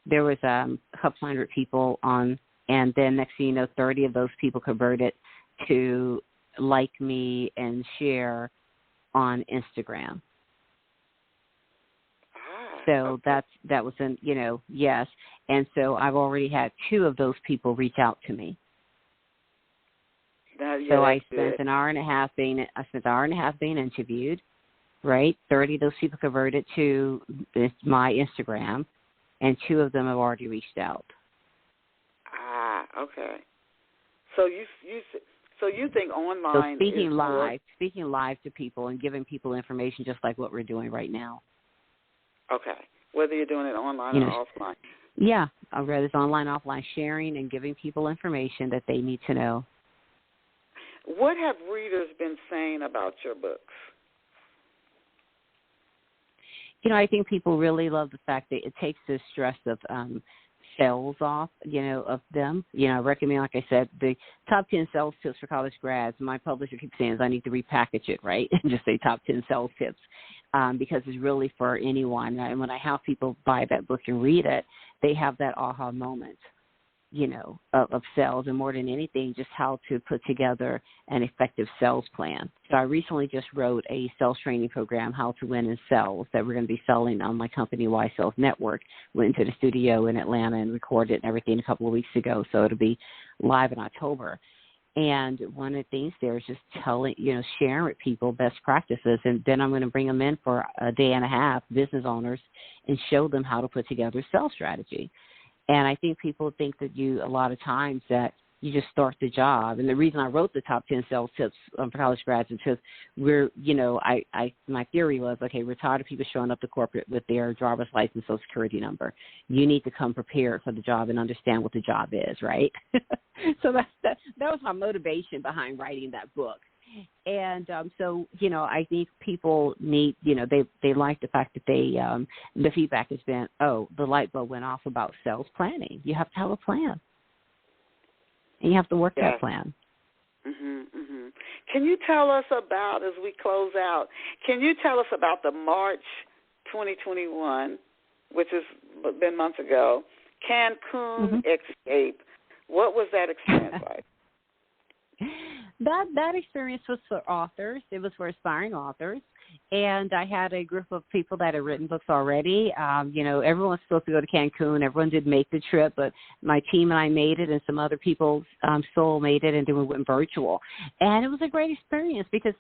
there was a couple hundred people on, and then next thing you know, 30 of those people converted to like me and share on Instagram. So that was yes. And so I've already had 2 of those people reach out to me. So I spent an hour and a half being interviewed, right? 30 of those people converted to my Instagram, and 2 of them have already reached out. Okay. So you think online? So speaking live to people and giving people information, just like what we're doing right now. Okay. Whether you're doing it online or offline. Yeah, I'd rather it's online, offline, sharing and giving people information that they need to know. What have readers been saying about your books? I think people really love the fact that it takes the stress of sales off, of them. I recommend, like I said, the top 10 sales tips for college grads. My publisher keeps saying I need to repackage it, right, and just say top 10 sales tips because it's really for anyone. And when I have people buy that book and read it, they have that aha moment. of sales, and more than anything, just how to put together an effective sales plan. So I recently just wrote a sales training program, How to Win in Sales, that we're going to be selling on my company, Y Sales Network. Went into the studio in Atlanta and recorded and everything a couple of weeks ago, so it'll be live in October. And one of the things there is just sharing with people best practices. And then I'm going to bring them in for a day and a half, business owners, and show them how to put together a sales strategy. And I think people think that a lot of times that you just start the job. And the reason I wrote the top 10 sales tips for college grads is because my theory was, okay, we're tired of people showing up to corporate with their driver's license, Social Security number. You need to come prepared for the job and understand what the job is, right? So that was my motivation behind writing that book. And I think people need, they like the fact that the feedback has been, the light bulb went off about sales planning. You have to have a plan. And you have to work that plan. Mm-hmm. Can you tell us about, as we close out, the March 2021, which has been months ago, Cancun Escape? What was that experience like? That experience was for authors. It was for aspiring authors. And I had a group of people that had written books already. Everyone was supposed to go to Cancun. Everyone did make the trip, but my team and I made it, and some other people still made it, and then we went virtual. And it was a great experience because,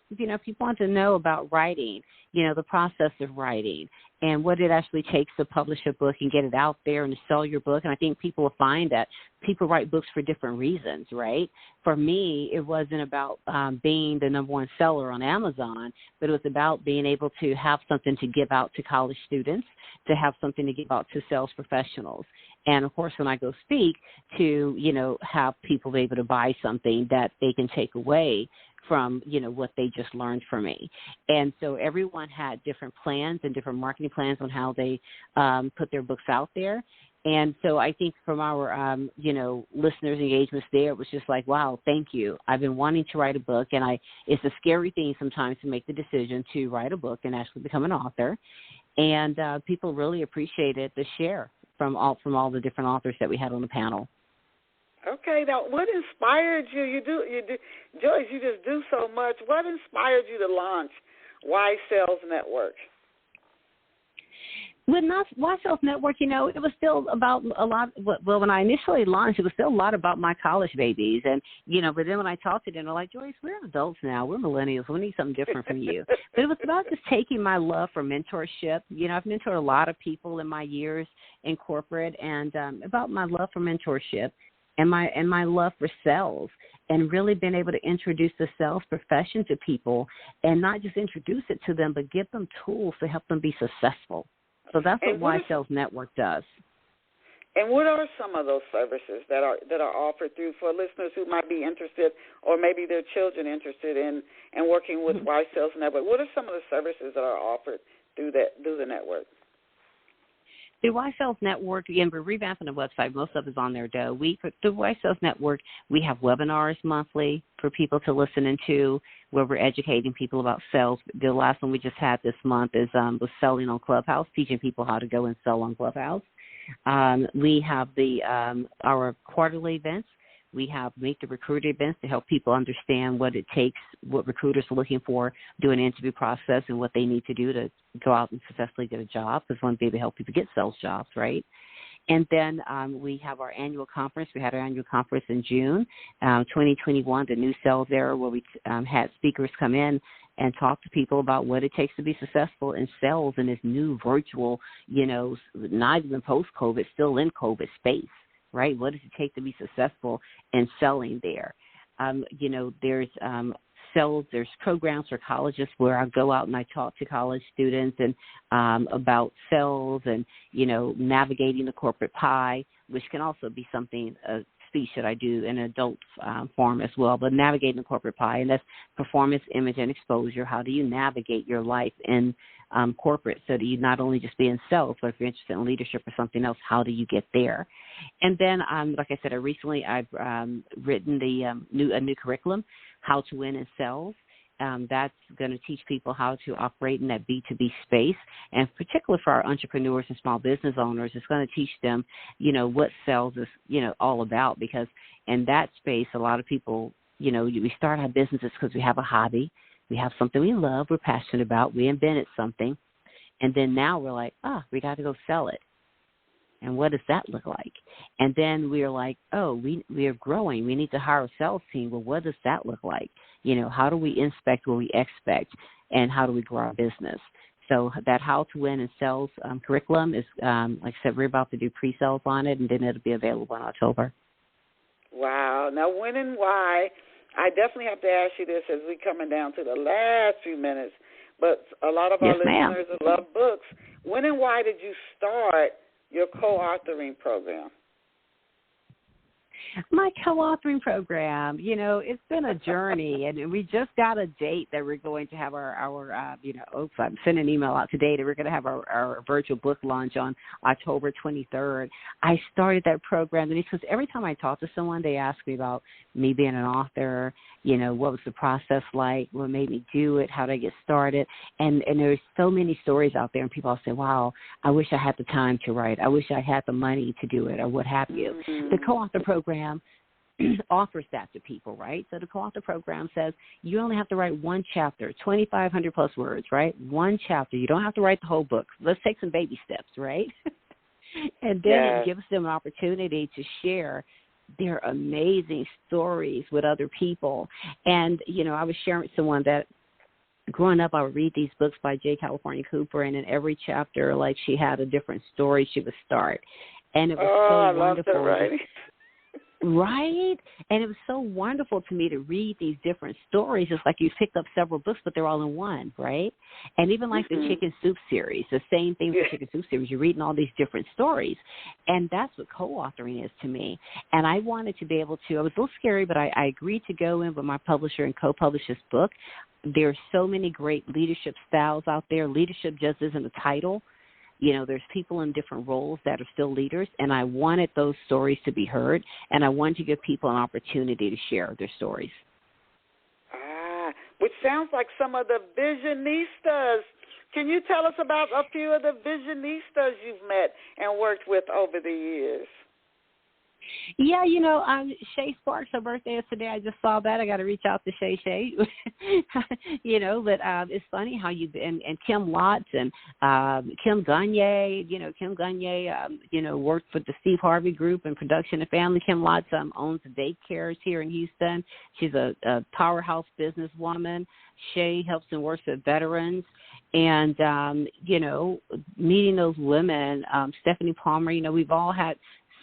people want to know about writing, the process of writing and what it actually takes to publish a book and get it out there and to sell your book. And I think people will find that people write books for different reasons, right? For me, it wasn't about being the number one seller on Amazon, but it was about being able to have something to give out to college students, to have something to give out to sales professionals. And, of course, when I go speak, to, have people be able to buy something that they can take away from, what they just learned from me. And so everyone had different plans and different marketing plans on how they put their books out there. And so I think from our, listeners' engagements there, it was just like, wow, thank you. I've been wanting to write a book, and it's a scary thing sometimes to make the decision to write a book and actually become an author. And people really appreciated the share from all the different authors that we had on the panel. Okay, now what inspired you? You do, Joyce, you just do so much. What inspired you to launch Y Sales Network? With Y Sales Network, it was still about a lot. Well, when I initially launched, it was still a lot about my college babies, and but then when I talked to them, they're like, Joyce, we're adults now, we're millennials, we need something different from you. But it was about just taking my love for mentorship. I've mentored a lot of people in my years in corporate, and about my love for mentorship. And my love for sales, and really being able to introduce the sales profession to people, and not just introduce it to them, but give them tools to help them be successful. So that's what Y Sales Network does. And what are some of those services that are offered through for listeners who might be interested, or maybe their children interested in working with Y Sales Network? What are some of the services that are offered through the network? The Y Sales Network, again, we're revamping the website. Most of it is on there, though. The Y Sales Network, we have webinars monthly for people to listen into, where we're educating people about sales. The last one we just had this month was selling on Clubhouse, teaching people how to go and sell on Clubhouse. We have our quarterly events. We have Meet the Recruiter events to help people understand what it takes, what recruiters are looking for, do an interview process, and what they need to do to go out and successfully get a job, because we want to be able to help people get sales jobs, right? And then we have our annual conference. We had our annual conference in June 2021, the New Sales Era, where we had speakers come in and talk to people about what it takes to be successful in sales in this new virtual, not even post-COVID, still in COVID space. Right? What does it take to be successful in selling there? There's sales, there's programs for colleges where I go out and I talk to college students and about sales and, navigating the corporate pie, which can also be something, a speech that I do in an adult form as well, but navigating the corporate pie, and that's performance, image, and exposure. How do you navigate your life in corporate so that you not only just be in sales, but if you're interested in leadership or something else, how do you get there? And then, like I said, I've written a new curriculum, How to Win in Sales. That's going to teach people how to operate in that B2B space, and particularly for our entrepreneurs and small business owners, it's going to teach them, what sales is, all about, because in that space, a lot of people, we start our businesses because we have a hobby, we have something we love, we're passionate about, we invented something, and then now we're like, we got to go sell it. And what does that look like? And then we're like, we are growing. We need to hire a sales team. Well, what does that look like? How do we inspect what we expect, and how do we grow our business? So that How to Win in Sales curriculum is, like I said, we're about to do pre-sales on it, and then it'll be available in October. Wow. Now, when and why, I definitely have to ask you this as we're coming down to the last few minutes, but a lot of our listeners love books. When and why did you start your co-authoring program? My co-authoring program, it's been a journey, and we just got a date that we're going to have I'm sending an email out today that we're going to have our virtual book launch on October 23rd. I started that program because every time I talk to someone, they ask me about me being an author, what was the process like, what made me do it, how did I get started, and there's so many stories out there, and people say, wow, I wish I had the time to write, I wish I had the money to do it, or what have you. Mm-hmm. The co-author program offers that to people, right? So the co-author program says you only have to write one chapter, 2,500 plus words, right? One chapter. You don't have to write the whole book. Let's take some baby steps, right? And then it gives them an opportunity to share their amazing stories with other people. And, I was sharing with someone that growing up, I would read these books by J. California Cooper, and in every chapter, like, she had a different story she would start. And it was so wonderful. I love that writing. Right? And it was so wonderful to me to read these different stories. It's like you picked up several books, but they're all in one, right? And even like the Chicken Soup series, the same thing with the Chicken Soup series. You're reading all these different stories. And that's what co-authoring is to me. And I wanted to be able to, it was a little scary, but I agreed to go in with my publisher and co-publish this book. There's so many great leadership styles out there. Leadership just isn't a title. There's people in different roles that are still leaders, and I wanted those stories to be heard, and I wanted to give people an opportunity to share their stories. Which sounds like some of the visionistas. Can you tell us about a few of the visionistas you've met and worked with over the years? Yeah, Shay Sparks, her birthday is today. I just saw that. I got to reach out to Shay. But it's funny how and Kim Lotz and Kim Gagne. Kim Gagne, worked with the Steve Harvey Group and Production and Family. Kim Lotz owns daycares here in Houston. She's a powerhouse businesswoman. Shay helps and works with veterans. And, meeting those women, Stephanie Palmer, we've all had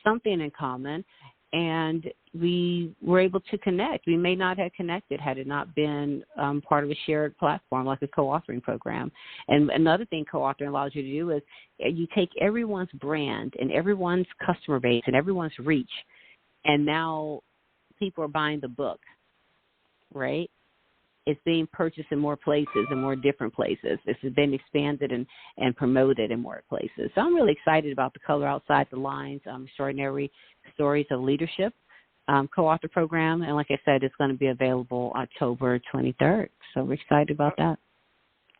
something in common, and we were able to connect. We may not have connected had it not been part of a shared platform like a co-authoring program. And another thing co-authoring allows you to do is you take everyone's brand and everyone's customer base and everyone's reach, and now people are buying the book, right? It's being purchased in more places and more different places. This has been expanded and promoted in more places. So I'm really excited about the Color Outside the Lines, Extraordinary Stories of Leadership co-author program. And like I said, it's going to be available October 23rd. So we're excited about that.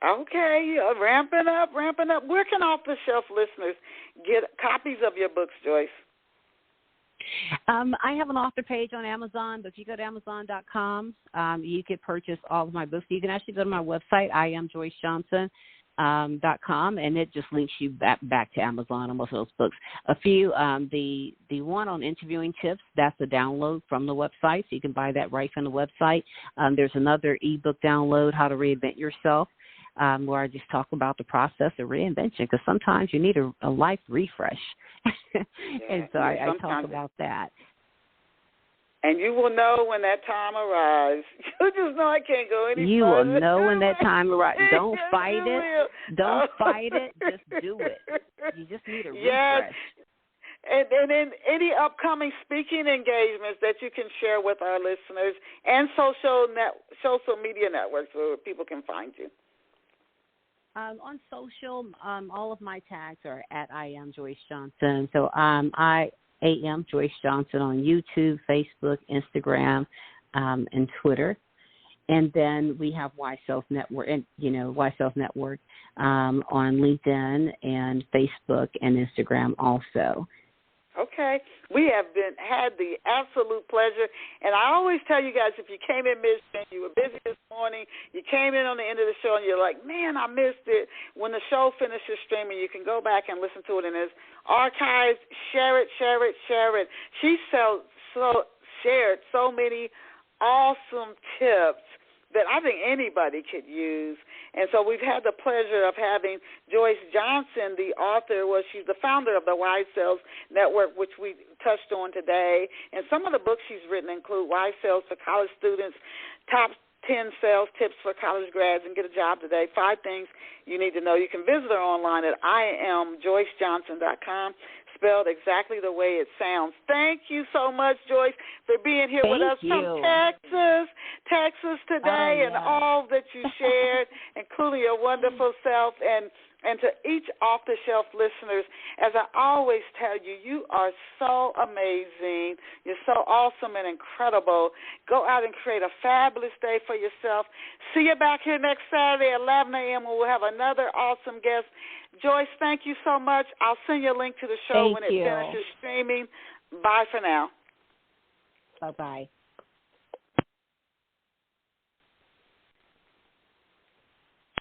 Okay, ramping up. Where can off-the-shelf listeners get copies of your books, Joyce? I have an author page on Amazon, but if you go to Amazon.com, you can purchase all of my books. You can actually go to my website, IamJoyceJohnson.com, and it just links you back to Amazon on most of those books. A few, the one on interviewing tips, that's a download from the website, so you can buy that right from the website. There's another ebook download, How to Reinvent Yourself, where I just talk about the process of reinvention, because sometimes you need a life refresh. And so I talk about that. And you will know when that time arrives. You just know I can't go any You further. will know when that time arrives. Don't fight it. Don't fight it. Just do it. You just need a refresh. Yes. And then any upcoming speaking engagements that you can share with our listeners, and social media networks where people can find you. On social, all of my tags are at I Am Joyce Johnson. So I am Joyce Johnson on YouTube, Facebook, Instagram, and Twitter. And then we have Y Self Network, and Y Self Network on LinkedIn and Facebook and Instagram also. Okay. We have had the absolute pleasure, and I always tell you guys, if you came in midstream, you were busy this morning, you came in on the end of the show, and you're like, man, I missed it. When the show finishes streaming, you can go back and listen to it in its archives. Share it. She shared so many awesome tips that I think anybody could use. And so we've had the pleasure of having Joyce Johnson, the author. She's the founder of the Y Sales Network, which we touched on today. And some of the books she's written include Y Sales for College Students, Top 10 Sales Tips for College Grads, and Get a Job Today, 5 Things You Need to Know. You can visit her online at IamJoyceJohnson.com, spelled exactly the way it sounds. Thank you so much, Joyce, for being here with us from Texas today, and all that you shared, including your wonderful self. And to each off-the-shelf listeners, as I always tell you, you are so amazing. You're so awesome and incredible. Go out and create a fabulous day for yourself. See you back here next Saturday at 11 a.m. when we'll have another awesome guest. Joyce, thank you so much. I'll send you a link to the show when it finishes streaming. Bye for now. Bye-bye.